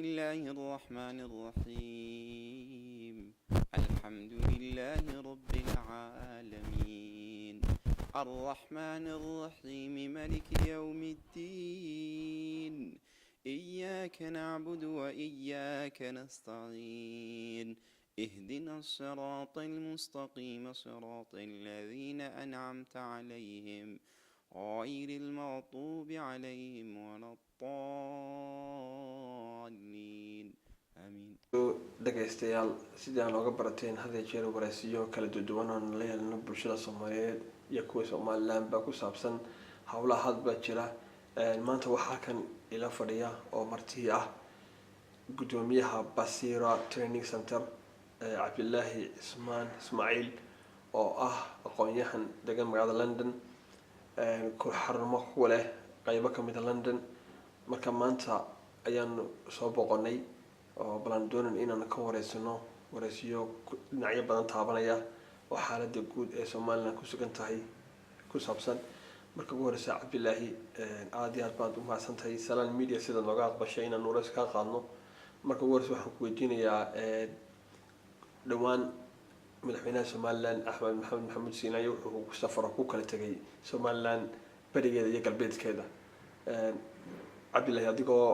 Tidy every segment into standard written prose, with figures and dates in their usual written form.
الله الرحمن الرحيم الحمد لله رب العالمين الرحمن الرحيم ملك يوم الدين إياك نعبد وإياك نستعين اهدنا الصراط المستقيم صراط الذين أنعمت عليهم غير المغضوب عليهم ولا الضالين آمين. dhagaystayaal sidii aan uga barateen hadda jeer waraysiyo kala duwan oo la yeelno bulshada Soomaaliyeed iyo kuwa Soomaaliland ba ku saabsan hawlaha hadba jira maanta waxa kan ila fadhiya oo martii ah gudoomiyaha Basira Training Center Cabdullaahi Ismaaciil oo ah aqoonyahan degan magaalada London ku xarumo ku leh qaybo kamid ah London marka maanta ayaan soo boqonay oo balandoonan inaan ka waraysiyo dhinacyo badan taabanaya oo xaaladda guud ee Soomaaliland ku sugan tahay ku saabsan marka ugu horeysa Cabdullaahi aad iyo aad baad u mahadsantahay Salaan Media sida nooga aqbashay inaan waraysi ka qaadno marka ugu horeysa waxaan ku weydiinayaa dhawaan madaxweynaha Soomaaliland Axmed Maxamed Siinayo wuxuu safar ku kala tagay Soomaaliland barigeeda iyo galbeedkeeda Cabdullaahi adigoo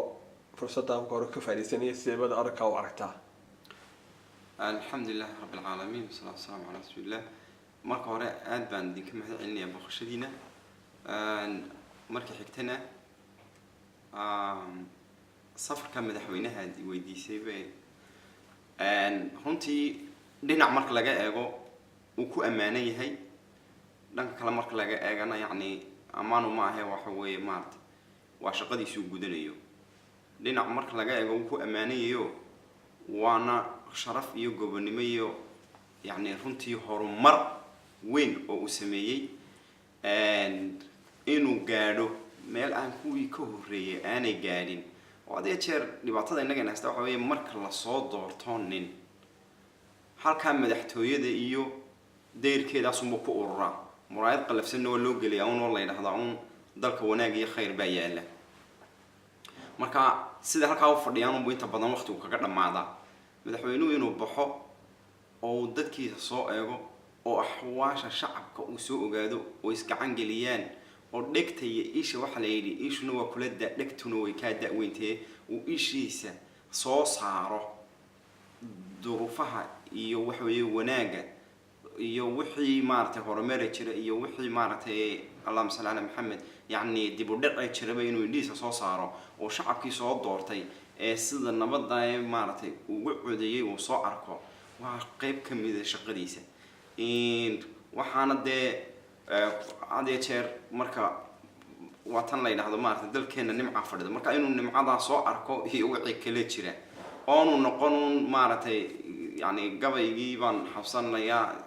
فرصة أمكارك كفاية سيبادة أركا وعركتها. الحمد لله رب العالمين والصلاة والسلام على رسول الله. مركا وراء أدبان دي كم هذا عني أبو خشدينا. مركا حكتنا صفر كم مدحوينها هادي ويدي سيبه. هونتي دينا مركا لقى أجو وكو أمانية هاي. لأن كلام مركا لقى أجانا يعني أمانو معه وحوي مارت وعشقدي سوق جدنيو. dhinac marka laga eego uu ku amaanayo waana sharaf iyo gobonimo iyo yani runtii horumar weyn oo uu sameeyay inuu gaadho meel aan kuwii ka horeeyay aanay gaadhin oo adeeg jeer dhibaatada inaga naasta waxa weeye marka la soo doorto nin halka madaxtooyada iyo deyrkeedaas uu ku urura muraayad qalafsan oo loo geliyo oo la yiraahdo dalka wanaag iyo khayr baa yaala marka sida halka uu fadhiyaan uu inta badan waqti uu kaga dhamaada madaxweynuhu inuu baxo oo dadkiisa soo eego oo ahwaasha shacabka uu soo ogaado oo isgacan galiyaan oo dhigtay isha waxa la yiri ishuna waa kula dhigtuna way ka da'weyntii uu ishiisa soo saaro duruufaha iyo wax weeye wanaaga iyo wixii maartay horumar jira iyo wixii maartay Allahumma salli ala Muhammad يعني دبوا دقة شربي إنه يديس صار وشعب كي صار دورتي سيد النبض ده مارتي وقعدي وصاركوا وقيب كم إذا شقديسة إن وحنا ده عادي شر مركا وطن لينا هذا مارتي دل كنا نمع فرد مركا إنه نمع ده صاركوا هي وقع كل شيء أنو نقولون مارتي يعني قبل يجيبان حفصنا يا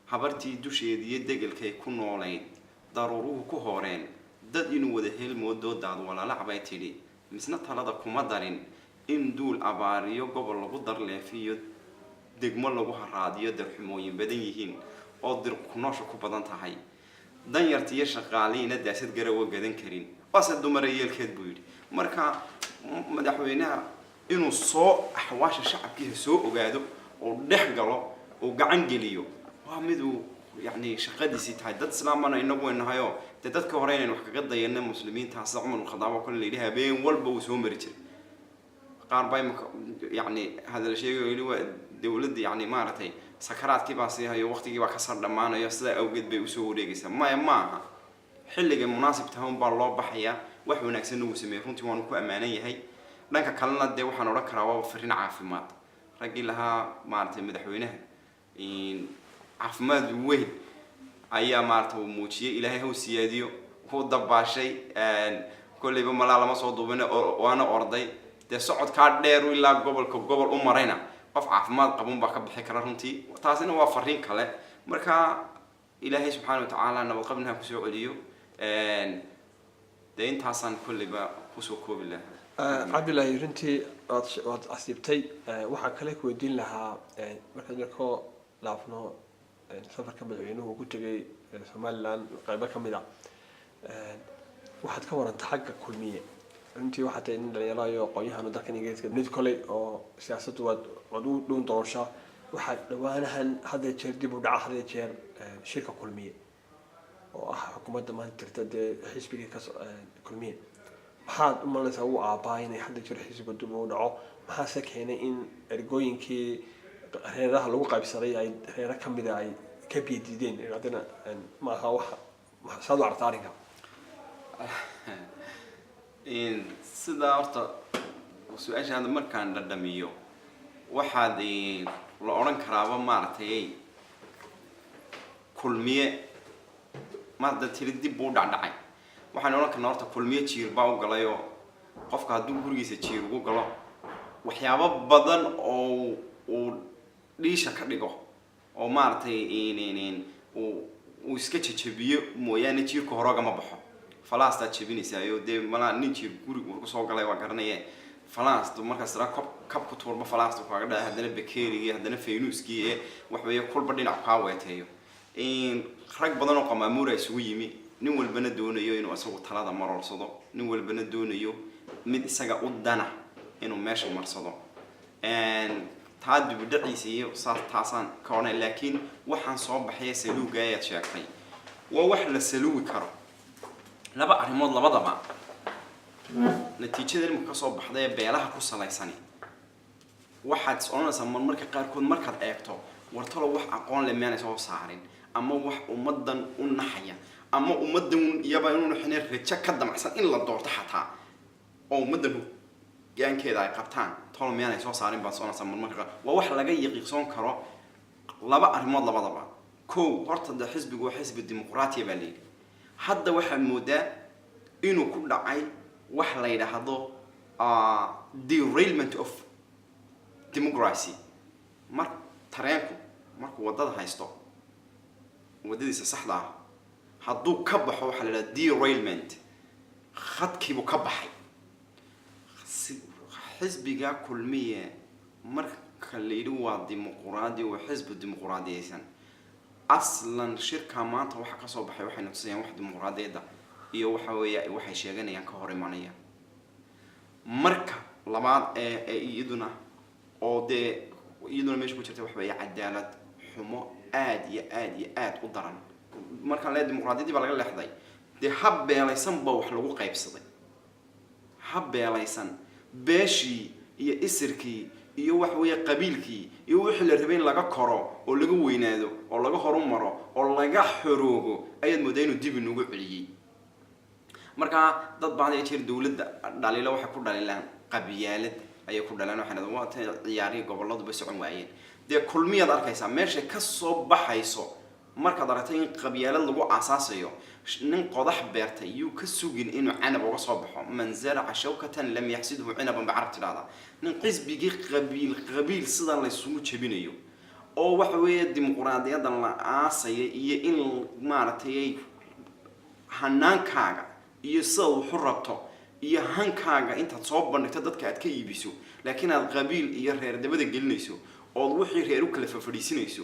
حبرتي دوشي دي دقل كي يكونوا علين ضروره كهورين دد إنه وده هالمود داد ولا لعبة تري مسنا ثلاثة كمدارين إن دول أباريو قبل لقدر له فيه دجمل لقوه راديو در حموين بديهين أو در كناش كوبادان تهاي دن يرتيه شغالين الداسات جروا جدًا كرين بس الدمرية الكذبوري مركا مدحوينها إنه صو حواش الشعب كيه سوق وجاده ودحجله وجعنجليو وعمدوا يعني شقدي سيت هاي دت سلامنا إنه إنه هايو تدت كهرين إنه حقيقة ضينا مسلمين تحصل عمر الخضاعة كل اللي لها بين والبوس ومرتل قارن باي يعني هذا الشيء اللي هو دولد يعني مارتي سكرات كي باسي هاي وقت كي بكسر دمانة يصلا أوجد بيوسوا ريجس ما حل مناسب تهم بالله بحياة وحنا نكسنه وسميرون تيوانو كأمانية هاي لأنك كلنا ده وحنا نركر وفرنا عافمات رجل لها مارتي مدحوينها إن عفماد وين أيام مارته وموتشي إلهي هو سياديو هو ضبع شيء كل يوم ملا لما صعدوا بنا وأنا أرضي تصعد كادر ولا قبل أمرنا قف عفماد قبون بكب حكرهم تي وتعزين وافرين كله مركا إلهي سبحانه وتعالى أنا بقبلها كسوع اليو ده أنت حسن كل بقى كسوع بالله عبد الله يرنتي أصيبتي وحكلك ودين لها مركا لافنو سفر كمل عينه وقلت جاي Somaliland qaybo kamid ah waxaad ka waranta xagga kulmiye runtii waxaa tahay nin dhalinyaro aqoon-yahano dalkan ingiriiska mid koley oo siyaasaddu waad u dhuun doorashaa waxaa dhawaanahan hadda jeer dib u dhaca hadda jeer shirka kulmiye oo ah xukuumadda maanta jirta dee xisbigii ka kulmiye maxaad u malaysaa u aabaa inay hadda jeer xisbiga dib u dhaco maxaase keenay in ergooyinkii reeraha lagu qaybsaday ay reero kamida ay ka biyadiideen haddana maaha waxa saad u aragtaa arrinka sidaa horta su-aashaada markaan dhadhamiyo waxaad la odhan karaaba maaragtay kulmiye maada tiri dib buu dhacdhacay waxaan odhan karnaa horta kulmiye jiir baa u galayoo qofka hadduu gurigiisa jiir ugu galo waxyaabo badan oo uu dhiisha ka dhigo oo maaragtay uu iska jajabiyo mooyaane jiirka hore ogama baxo falaastaa jabinaysaayo dee malaa nin jiir guriga uu kusoo galay waa garanaye falaast markaas raa kab ku tuurba falaasta kaaga dhaca haddana bakeerigii haddana faynuuskii ee waxweeye kulba dhinac kaa weeteeyo rag badan oo qamaamuura isugu yimi nin walbana doonayo inuu isagu talada maroorsado nin walbana doonayo mid isaga u dana inuu meesha marsado taa dibudhaciisa iyo saas taasaan ka odhanay laakiin waxaan soo baxaya saluuga ayaad sheegtay waa wax la saluugi karo laba arrimood labadaba natiijada ilmuka kasoo baxday ee beelaha ku salaysani waxaad odhanaysaa marmarka qaarkood markaad eegto wartalo wax aqoon le meanay soo saarin ama wax ummadan u naxaya ama ummadan iyaba inuu naxinay rajo ka damacsan in la doorto xataa oo ummadan gaankeeda ay qabtaan tolo meanay soo saarin baad odhanaysaa marmarka qaar waa wax laga yaqiiqsoon karo laba arrimood labadaba kow horta de xisbigu waa xisbi dimuqraatiya baa leeyahay hadda waxaad moodaa inuu ku dhacay wax la yidhaahdo derailment of democracy tareenku markuu waddada haysto waddadiisa saxda ah hadduu ka baxo waxaa la yidhahda derailment khadkiibuu ka baxay xisbiga kulmiye marka la yidhi waa dimuquraadi waa xisbi dimuquraadiyeysan aslan shirka maanta waxa kasoo baxay waxayna tusayaan wax dimuqraadiyadda iyo waxa weeye waxay sheeganayaan ka hor imanaya marka labaad ee iyaduna oo dee iyaduna meesha ku jirta waxa weeye cadaalad xumo aad iyo aad u daran markaan leeyahay dimuqraadiyaddii baa laga leexday dee hab beelaysan baa wax lagu qaybsaday hab beelaysan beeshii iyo isirkii iyo waxa weeye qabiilkii iyo wixii la rabay in laga koro oo laga weynaado oo laga horumaro oo laga xoroogo ayaad moodaa inuu dib inugu celiyey marka dad badan jeer dawladda dhaliilo waxa ku dhalilaan qabyaalad ayay ku dhalaan waxaana waa ciyaari goboladu ba socon waayeen dee kulmiyad arkaysa meesha ka soo baxayso markaad aragtay in qabyaalad lagu asaasayo nin qodax beertay yuu ka sugin inuu canab uga soo baxo man zaraca shawkatan lam yaxsidhu cinaban bacrab tidhaahda nin qisbigii qabiil sidan la isugu jabinayo oo waxa weeye dimuqraadiyadda la aasaya iyo in maaragtay hanaankaaga iyo sida wuxu rabto iyo hankaaga intaad soo bandhigto dadka aad ka iibiso laakiin aad qabiil iyo reer dabada gelinayso oo wixii reer u kala fafadhiisinayso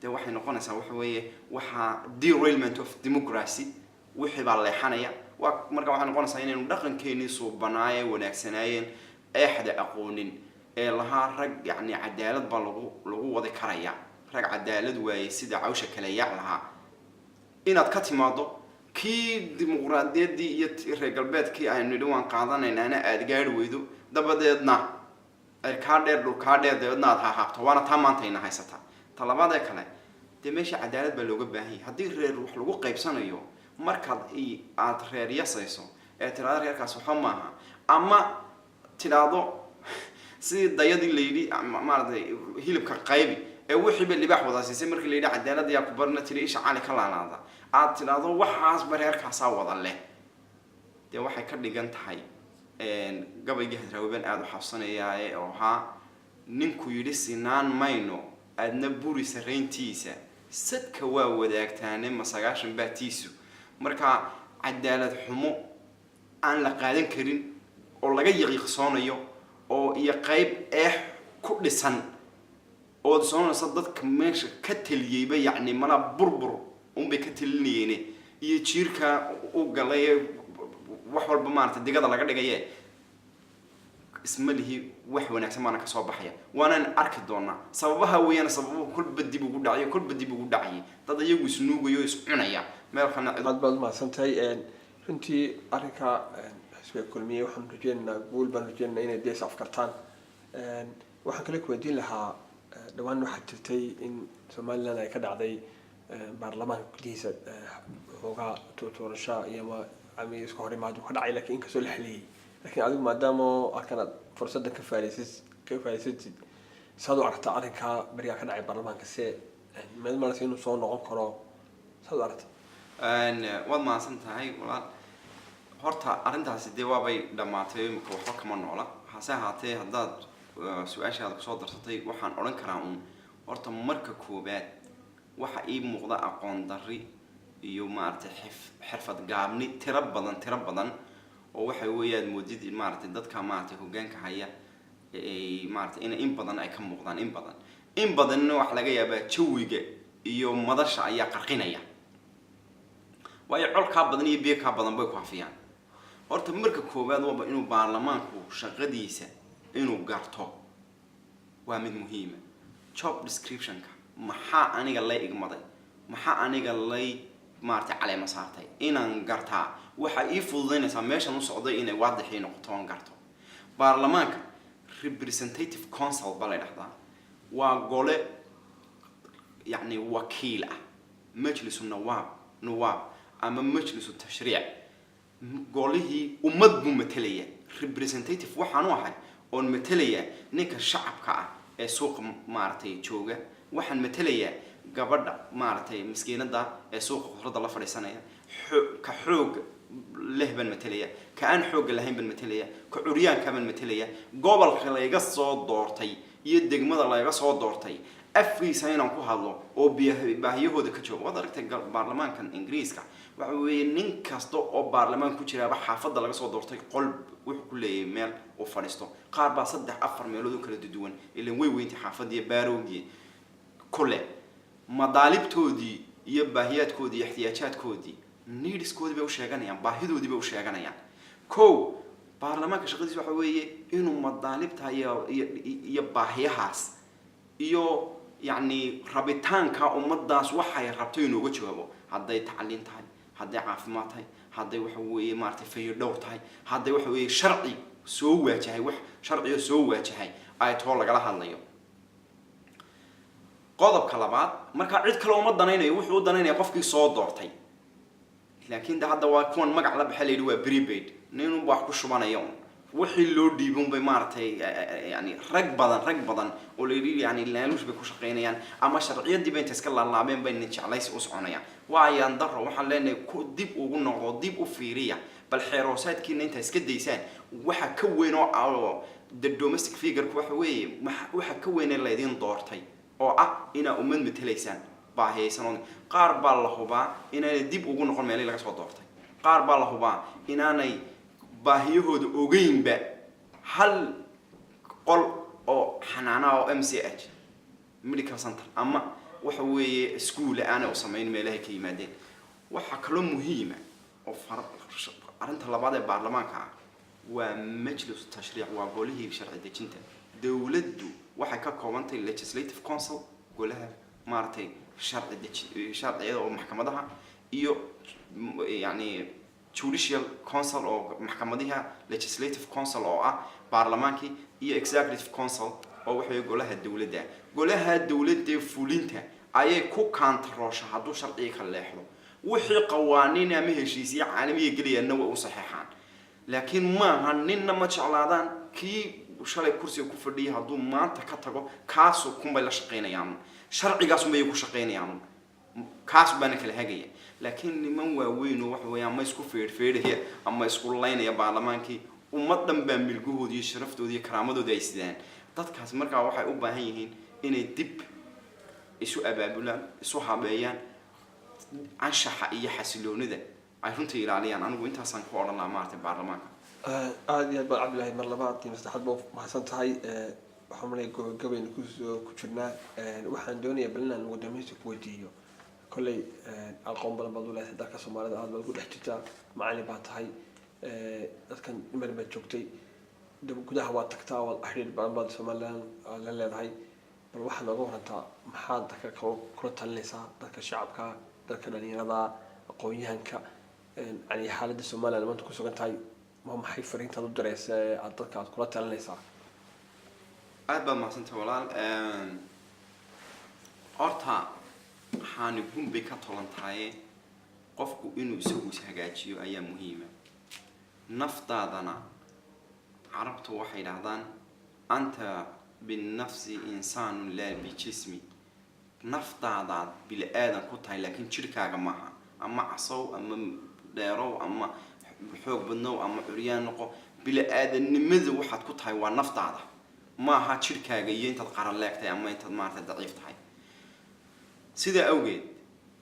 dee waxay noqonaysaa waxa weeye waxa derailment of democracy wixii baa leexanaya waa marka waxay noqonaysaa inaynu dhaqankeennii suubanaaye wanaagsanaayeen eexda aqoonin ee lahaa rag yacni cadaalad baa lagu wadi karaya rag cadaalad waaye sida cawsha kale yaac lahaa inaad ka timaado kii dimuqraadiyaddii iyo reer galbeedkii aynu nidhi waan qaadanaynaana aada gaari weydo dabadeedna erkaa dheer dhulkaa dheer dabeedna aad hahaabto waana taa maanta ayna haysataa talabaadee kale dee meesha cadaalad baa looga baahan yahay haddii reer wax lagu qaybsanayo markaad aad reer yasayso ee tidhahdo reerkaas waxa maaha ama tidhaahdo sidii dayadii la yidhi maaragtay hilibka qaybi ee wixiiba libaax wada siisay markii la yidhi cadaalad ayaa ku barna tiri isha cali ka laalaada aad tidhaahdo waxaasba reerkaasaa wada leh dee waxay ka dhigan tahay gabaygii hadraawiban aada u xabsanayaaye oo ahaa ninku yidhi sinaan mayno aadna buri sarayntiisa sadka waa wadaagtaane ma 9 baatiisu marka cadaalad xumo aan la qaadan karin oo laga yaqiiqsoonayo oo iyo qayb ku dhisan oo soonaysa dadka meesha ka taliyayba yacni mana burbur un bay ka talinayeen iyo jiirka u galay wax walba maarta digada laga dhigay isma lihi wax wanaagsan maana ka soo baxaya waanaan arki doonaa sababaha weeyaan sababuhu kulba dib ugu dhacay dad iyagu isnuugayo is cunaya meel khana baad ma santahay runtii arrinka xisbiga kulmiye waxaan rajeynaynaa guul baan rajeynaynaa inay dees afkartaan waxaan kale ku weydiin lahaa dhawaan waxaa jirtay in Somaliland ay ka dhacday baarlamaanka gudihiisa hoogaa tuurasho iyo ama isku hor imaado ka dhacay laakiin inkastoo la xaliyay laakiin adigu maadaama arkan fursadda ka faa'iidaysatid saad u aragtaa arrinka bariga ka dhacay baarlamaanka see meel markaas inuu soo noqon karo saad u aragtaa waad mahadsan tahay walaal horta arrintaasi dee waabay dhammaatay imika waxba kama noola hase ahaatee haddaad su-aashaada kusoo darsatay waxaan odhan karaa uun horta marka koobaad waxa ii muuqda aqoon darri iyo maaragtay xirfad gaabni tiro badan oo waxa weeyaan moodid maaragtay dadka maaragtay hoggaanka haya maaragtay in badan ay ka muuqdaan in badanna wax laga yaabaa jawiga iyo madasha ayaa qarqinaya waayo colkaa badan iyo biyo badan bay ku hafiyaan horta marka koobaad waa inuu baarlamaanku shaqadiisa inuu garto waa mid muhiim job description-ka maxaa aniga lay igmaday maxaa aniga lay maartay caleema saartay inaan gartaa waxa ii fududeynaysaa meeshan u socday inay waadixii noqoto aan garto baarlamaanka representative council baa la dhahdaa waa gole يعني wakiil ah majlisu nawaab ama majlisu tashriic golihii ummad buu matalaya representative waxaan u ahay oon matalaya ninka shacabka ah ee suuqa maartay jooga waxaan matalaya gabadha maartay miskiinada ee suuqa khudradda la fadhiisanaya ka xoog leh ban matalaya ka aan xoog lahayn ban matalaya ka curyaanka ban matalaya gobolka laga soo doortay iyo degmada laga soo doortay afriisa inaan ku hadlo oo baahiyahooda ka joogo wada aragtay baarlamaankan Ingiriiska waxa weeye nin kasta oo baarlamaan ku jira xaafadda laga soo doortay qolb wuxuu ku leeyahay meel oo fadhiisto qaar baa 3-4 meelood oo kala duwan ilaa way weynta xaafadii baaroogi kule madaalibtoodii iyo baahiyaadkoodii iyo ihtiyaajadkoodii needskoodii bay u sheeganayaan baahidoodii bay u sheeganayaan baarlamaanka shaqadiisa waxa weeye inuu madaalibta iyo baahiyahaas iyo يعني رابطان كأمداس وحي رابطين وجهه هذا يتعلم تاي هذا عافمات تاي هذا وحوي مارتي في دور تاي هذا وحوي شرعي سوى جهي وح شرعي سوى جهي أي طول على هالليو قاضب كلامات مركا عيد كلامات دنينا يوحوا دنينا يقف صوت دور تاي لكن ده هذا وكون مقع على بحال يدوى بريبيد نينو بحكو شبانا يوم وحي لو ديبون بمارتي يعني رق بدن وليري يعني لا لوش بكو شقينيان اما شرعيات دي بين تسكلا لابين بين نجعليس وسعنيان وايان در waxaan leenahay ku dib ugu noqdo dib u fiiriya bal xeeroosaadkiina inta iska deysaan waxa ka weyn oo the domestic figure waxa weeye waxa ka weyn ee leedin doortay oo ah ina umad mataleysaan baahaysan qaar baa la hubaa inay dib ugu noqon meel laga soo doortay qaar baa la hubaa inaanay baahiyahooda ogeynba hal qol oo xanaana oo MCH medical center ama waxa weeye school aan oo sameyn meelaha ka yimaadeen waxa kale muhiim ah oo arinta labaad ee baarlamaanka waa majlis tashriic waa golihii sharci dejinta dawladdu waxay ka koobantay legislative council golaha maartay sharciyada oo maxkamadaha iyo yani judicial council oo maxkamadaha legislative council oo ah baarlamaanki iyo executive council oo waxay golaha dawladda fulinta ayay ku controlsha haduu sharciga ka leexdo wixii qawaaniin ama heshiisyo caalamiga galiyana way u saxeexaan laakiin ma aha ninna ma jeclaadaan kii shalay kursiga ku fadhiyay haduu maanta ka tago kaas kunbay la shaqeynayaan sharcigaas may ku shaqeynayaan kaas baan kala hagaya laakiin niman waaweyn oo wax weeyaan ma isku feedfeedaya ama isku laynaya baarlamaankii ummadan baa milguhoodii iyo sharaftoodii iyo karaamadooda ay sidaan dadkaas markaa waxay u baahan yihiin inay dib isu abaabulaan isu habeeyaan anshaxa iyo xasiloonida ay runtii ilaaliyaan anigu intaasaan ku oran lahaa maartay baarlamaanka aad iyo aad Cabdullaahi mar labaad iyo saddexaad baa mahadsan tahay waxaan leeyahay gobol ku jirnaa waxaan doonayaa balan ugu dambeystii ku weydiiyo كلي القوم بالبادولة هذاك الصومالي هذا بقول احتجاج معلي بعطهاي لكن نمر بتشوكتي gudaha waa tagtaa waad xiriir badan baad Somaliland la leedahay bal waxaad nooga warantaa maxaad dadka kula talinaysaa dadka shacabka dadka dhalinyarada aqoonyahanka yani xaaladda Somaliland maanta ku sugan tahay ma maxay fariintaad u diraysaa aad dadka aad kula talinaysaa aad baa mahadsantahay walaal horta waxaan gumbi ka tolantahay qofku inuu isagu is hagaajiyo ayaa muhiim ah naftaadana carabtu waxay yiraahdaan anta binafsi insaanun la bijismi naftaada bil aadan ku tahay laakiin jirkaaga maaha ama casow ama dheerow ama xoog badnow ama curyaan noqo bil aadanimadu waxaad ku tahay waa naftaada maaha jirkaaga iyo intaad qaran leegtay ama intaad maartay daciif tahay sida awgeed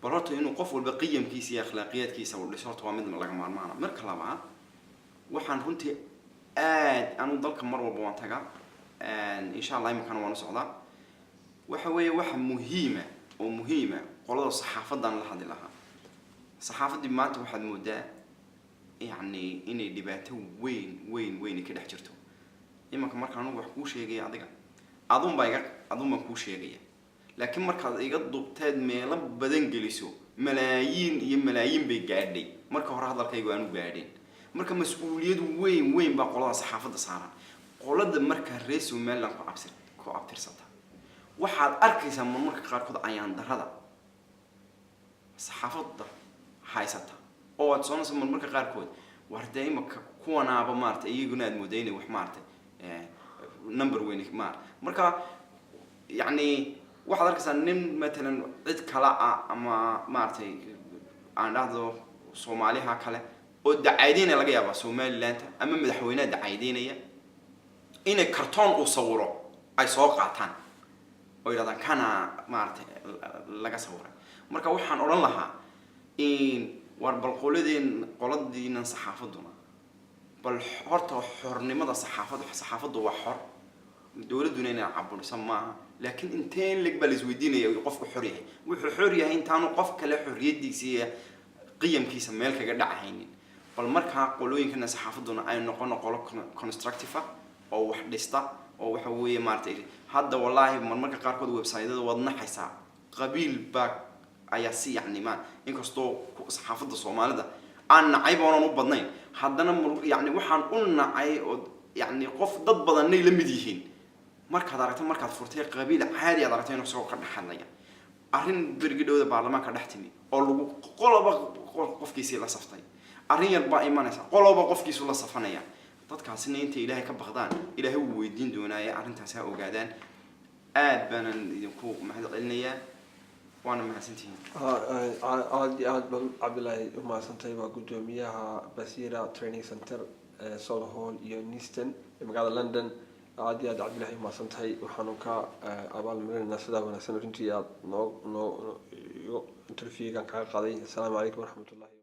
barto inuu qof walba qiyamkiisa iyo akhlaaqiyadkiisa uu dhiso waa mid laga maarmaana marka labaad waxaan runtii aad anu dalka mar walba waan tagaa insha Allah imakan waan socdaa waxa weeye wax muhiima qolada saxaafadan la hadli lahaa saxaafadii maanta waxaad moodaa yani inay dhibaato weyn ka dhex jirto imanka markaan anigu wax ku sheegay adiga adun baan ku sheegaya laakiin markaad iga dubteed meelo badan geliso malaayiin bay gaadhay marka hore hadalkaygu aanu gaadhin marka mas'uuliyad weyn baa qolada saxaafadda saaran qolada marka reer Somaliland ku abtirsata waxaad arkaysaa marmarka qaarkood ayaan darada saxaafadda haysata oo aad soo nasmo marmarka qaarkood warday imaka kuwanaaba maartay iyaguna aad moodaynay wax maartay number weyn marka yani waxaad arkaysaa nin matalan cid kala ama maartay aan dhahdo Soomaaliha kale oo dacaydeen laga yaabo Somaliland ama madaxweynaha dacaydeenaya in kartoon uu sawiro ay soo qaataan oo yiraahdaan kana maartay laga sawiray marka waxaan oran lahaa in war bal qoladiina saxaafaduna bal horta xornimada saxaafaddu waa xor dawladuna inay caburisan maaha laakiin inteen lig bal isweydiinaya qofku xor yahay wuxuu xor yahay intaanu qof kale xorriyadiisa iyo qiyamkiisa meel kaga dhacaynin bal marka qolooyinkana saxaafaduna ay noqon qolo constructive oo wax dhista oo waxa weeye maartay hadda wallahi marmarka qaarkood website-yada wadna xaysaa qabiil baa ayaa si yani ma inkastoo saxaafadda Soomaalida aan nacayb oo u badnayn haddana yani waxaan u nacay oo yani qof dad badan ay la mid yihiin markaad furtay qabiil caadi aad aragtay inuu soo ka dhaxalaya arrin bergidooda baarlamaanka dhaxtimi oo lagu qoloba qofkiisa la saftay arrin yar baa imanaysa qoloba qofkiisa la safanaya dadkaasina inta Ilaahay ka baqdaan Ilaahay uu weydiin doonaa arrintaas ha ogaadaan aad baan idinku mahad celinayaa وانا محسنتين عاد عبد الله ما سنتي وقدوميها بسيرة تريننج سنتر سول هول يونيستن مقعد لندن عاد عبد الله ما سنتي وحنوكا أبال من الناس ده ونسنا رنتي نو انترفيو كان قاضي السلام عليكم ورحمة الله